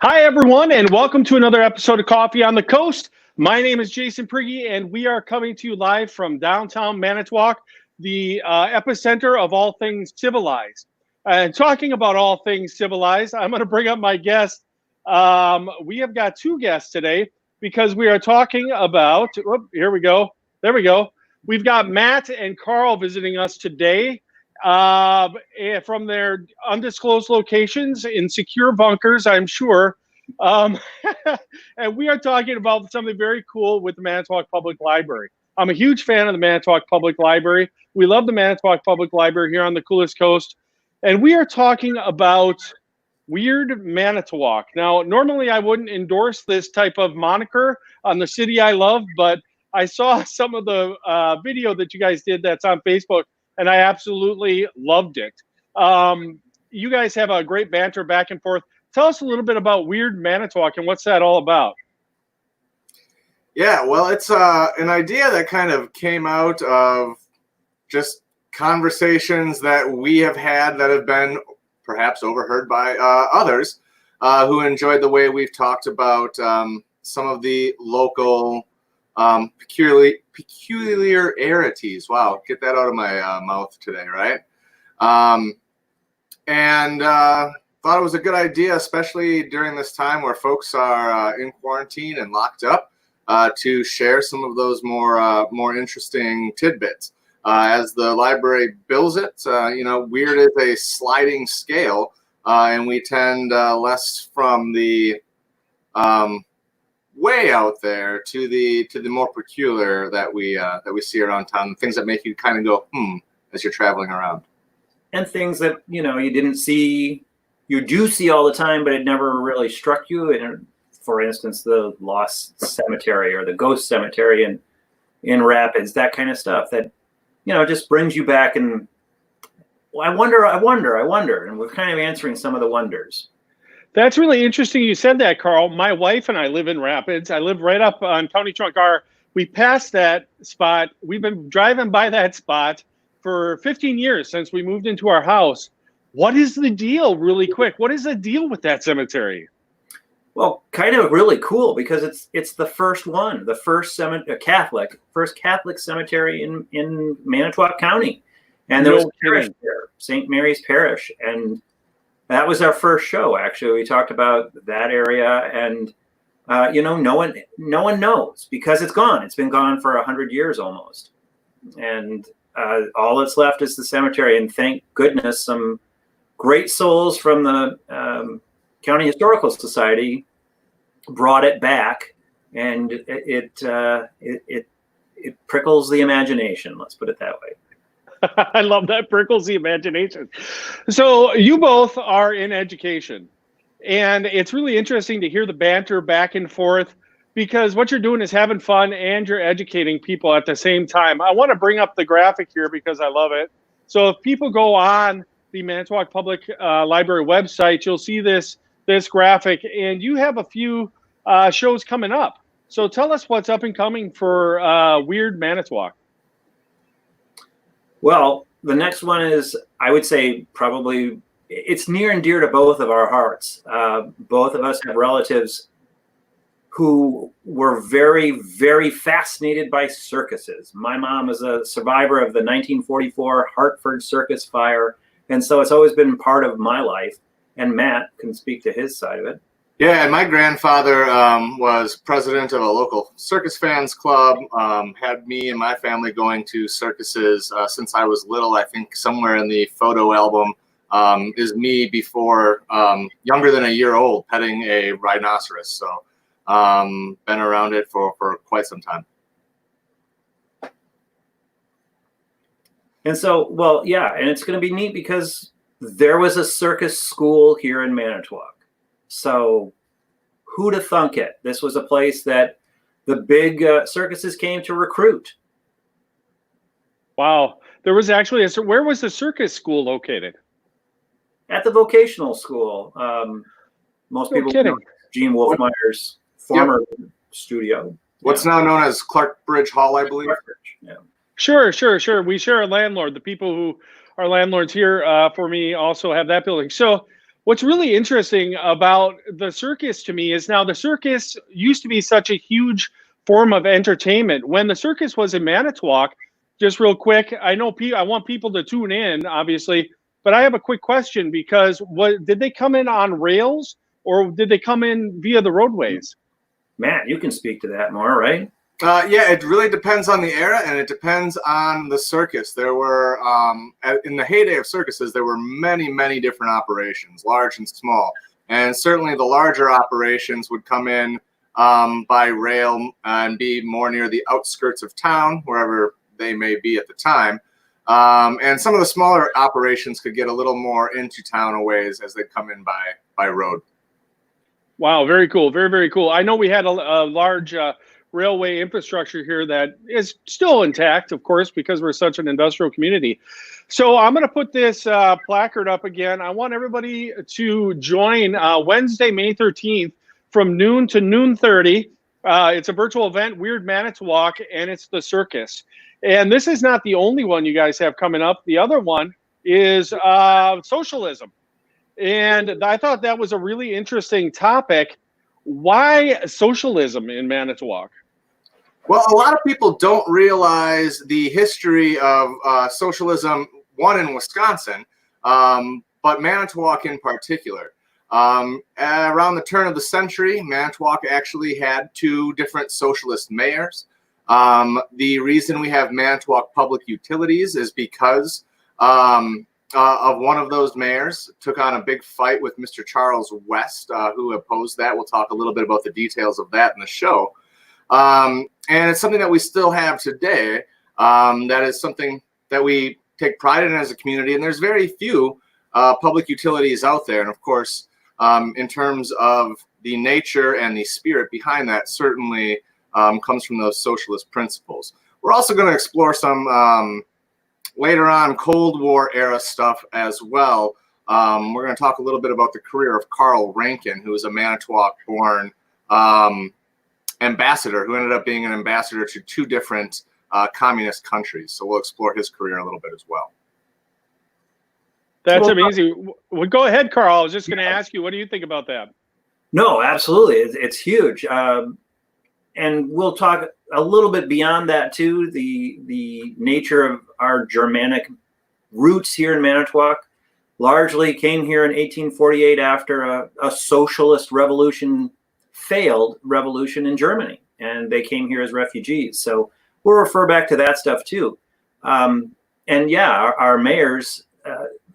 Hi, everyone, and welcome to another episode of Coffee on the Coast. My name is Jason Prigge, and we are coming to you live from downtown Manitowoc, the epicenter of all things civilized. And talking about all things civilized, I'm going to bring up my guest. We have got two guests today because we are talking about, here we go. There we go. We've got Matt and Carl visiting us today from their undisclosed locations in secure bunkers, I'm sure. And we are talking about something very cool with the Manitowoc Public Library. I'm a huge fan of the Manitowoc Public Library. We love the Manitowoc Public Library here on the coolest coast. And we are talking about Weird Manitowoc. Now, normally I wouldn't endorse this type of moniker on the city I love, but I saw some of the video that you guys did that's on Facebook, and I absolutely loved it. You guys have a great banter back and forth. Tell us a little bit about Weird Manitowoc and what's that all about? Yeah, well, it's an idea that kind of came out of just conversations that we have had that have been perhaps overheard by others who enjoyed the way we've talked about some of the local peculiarities. Wow, get that out of my mouth today, right? And thought it was a good idea, especially during this time where folks are in quarantine and locked up, to share some of those more interesting tidbits. As the library bills it, weird is a sliding scale, and we tend less from the way out there to the more peculiar that we see around town, things that make you kind of go as you're traveling around, and things that you didn't see, you do see all the time, but it never really struck you. And for instance, the Lost Cemetery or the Ghost Cemetery in Rapids, that kind of stuff that just brings you back. And I wonder, and we're kind of answering some of the wonders. That's really interesting you said that, Carl. My wife and I live in Rapids. I live right up on County Trunk R. We passed that spot. We've been driving by that spot for 15 years since we moved into our house. What is the deal, really quick? What is the deal with that cemetery? Well, kind of really cool because it's the first one, the first Catholic cemetery in Manitowoc County. And there was a parish there, St. Mary's Parish. And that was our first show, actually. We talked about that area, and no one knows because it's gone. It's been gone for 100 years almost, and all that's left is the cemetery. And thank goodness, some great souls from the County Historical Society brought it back, and it prickles the imagination. Let's put it that way. I love that, prickles the imagination. So you both are in education, and it's really interesting to hear the banter back and forth because what you're doing is having fun and you're educating people at the same time. I want to bring up the graphic here because I love it. So if people go on the Manitowoc Public Library website, you'll see this graphic, and you have a few shows coming up. So tell us what's up and coming for Weird Manitowoc. Well, the next one is, I would say, probably it's near and dear to both of our hearts. Both of us have relatives who were very, very fascinated by circuses. My mom is a survivor of the 1944 Hartford Circus fire, and so it's always been part of my life. And Matt can speak to his side of it. Yeah, and my grandfather was president of a local circus fans club, had me and my family going to circuses since I was little. I think somewhere in the photo album is me before, younger than a year old, petting a rhinoceros. So been around it for quite some time. And so, well, yeah, and it's going to be neat because there was a circus school here in Manitowoc. So who'd have thunk it? This was a place that the big circuses came to recruit. Wow. There was actually where was the circus school located? At the vocational school. Most people know Gene Wolfmeyer's former studio. What's now known as Clark Bridge Hall, I believe. Yeah. Sure. We share a landlord. The people who are landlords here for me also have that building. So What's really interesting about the circus to me is now the circus used to be such a huge form of entertainment. When the circus was in Manitowoc, just real quick, I know I want people to tune in, obviously, but I have a quick question because did they come in on rails or did they come in via the roadways? Matt, you can speak to that more, right? Yeah, it really depends on the era, and it depends on the circus. There were, in the heyday of circuses, there were many, many different operations, large and small. And certainly the larger operations would come in by rail and be more near the outskirts of town, wherever they may be at the time. And some of the smaller operations could get a little more into town a ways as they come in by road. Wow, very cool. Very, very cool. I know we had a large railway infrastructure here that is still intact, of course, because we're such an industrial community. So I'm going to put this placard up again. I want everybody to join Wednesday, May 13th from noon to noon 30. It's a virtual event, Weird Manitowoc, and it's the circus. And this is not the only one you guys have coming up. The other one is socialism. And I thought that was a really interesting topic. Why socialism in Manitowoc? Well, a lot of people don't realize the history of socialism, one in Wisconsin, but Manitowoc in particular. Around the turn of the century, Manitowoc actually had two different socialist mayors. The reason we have Manitowoc Public Utilities is because of one of those mayors took on a big fight with Mr. Charles West, who opposed that. We'll talk a little bit about the details of that in the show. And it's something that we still have today. That is something that we take pride in as a community. And there's very few public utilities out there. And of course, in terms of the nature and the spirit behind that, certainly comes from those socialist principles. We're also going to explore some later on Cold War era stuff as well. We're going to talk a little bit about the career of Carl Rankin, who is a Manitowoc-born ambassador who ended up being an ambassador to two different communist countries. So we'll explore his career a little bit as well. That's amazing. Well, go ahead, Carl. I was just going to ask you, what do you think about that? No, absolutely. It's huge. And we'll talk a little bit beyond that too, the nature of our Germanic roots here in Manitowoc. Largely came here in 1848 after a socialist revolution failed revolution in Germany, and they came here as refugees. So we'll refer back to that stuff too. And yeah, our mayors,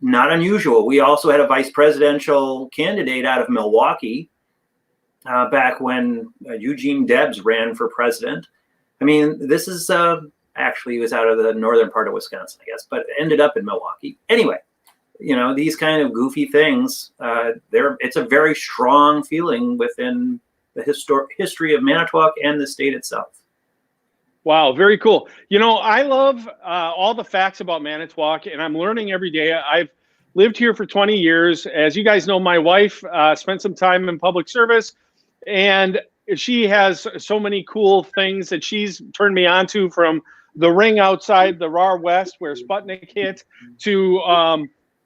not unusual. We also had a vice presidential candidate out of Milwaukee back when Eugene Debs ran for president. I mean, this is actually, he was out of the northern part of Wisconsin, I guess, but ended up in Milwaukee. Anyway, you know, these kind of goofy things, it's a very strong feeling within the history of Manitowoc and the state itself. Wow, very cool. You know, I love all the facts about Manitowoc, and I'm learning every day. I've lived here for 20 years. As you guys know, my wife spent some time in public service, and she has so many cool things that she's turned me on to, from the ring outside the RAR West where Sputnik hit to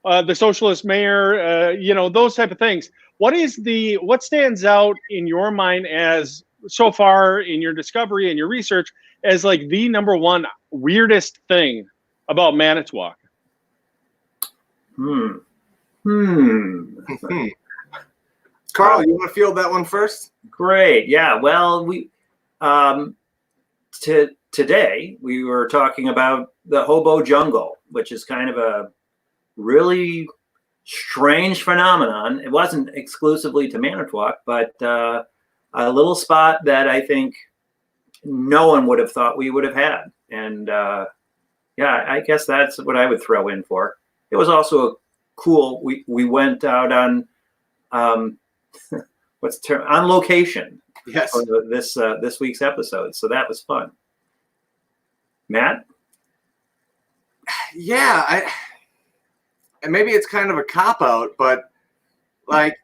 the socialist mayor, you know, those type of things. What stands out in your mind as, so far in your discovery and your research, as like the number one weirdest thing about Manitowoc? Carl, you want to field that one first? Great. Yeah. Well, we today we were talking about the hobo jungle, which is kind of a really strange phenomenon. It wasn't exclusively to Manitowoc, but a little spot that I think no one would have thought we would have had. And yeah, I guess that's what I would throw in for. It was also a cool. We went out on on location. Yes. For this week's episode, so that was fun. Matt? Yeah, and maybe it's kind of a cop-out, but like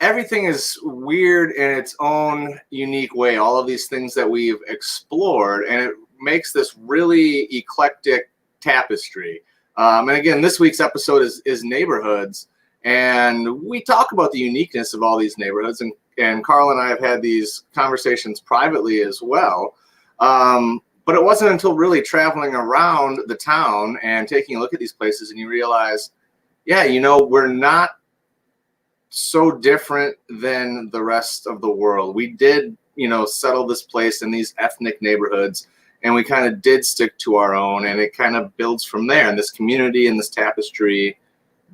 everything is weird in its own unique way. All of these things that we've explored, and it makes this really eclectic tapestry. And again, this week's episode is neighborhoods, And we talk about the uniqueness of all these neighborhoods, and Carl and I have had these conversations privately as well. But it wasn't until really traveling around the town and taking a look at these places and you realize, yeah, you know, we're not so different than the rest of the world. We did, you know, settle this place in these ethnic neighborhoods, and we kind of did stick to our own, and it kind of builds from there. And this community and this tapestry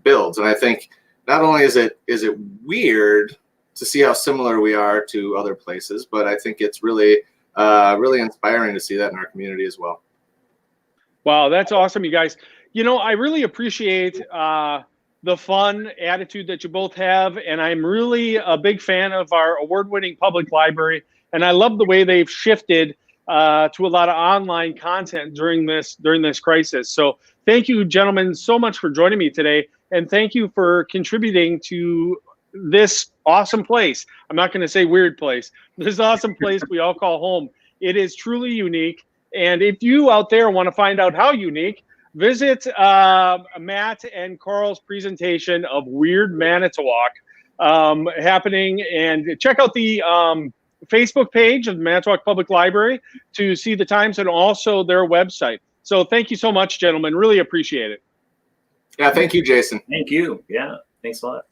builds. And I think not only is it weird to see how similar we are to other places, but I think it's really really inspiring to see that in our community as well. Wow, that's awesome, you guys. You know, I really appreciate the fun attitude that you both have, and I'm really a big fan of our award-winning public library, and I love the way they've shifted to a lot of online content during this crisis. So thank you, gentlemen, so much for joining me today, and thank you for contributing to this awesome place. I'm not going to say weird place. This awesome place we all call home. It is truly unique. And if you out there want to find out how unique, visit Matt and Carl's presentation of Weird Manitowoc happening, and check out the Facebook page of the Manitowoc Public Library to see the times, and also their website. So thank you so much, gentlemen. Really appreciate it. Yeah, thank you, Jason. Thank you. Yeah, thanks a lot.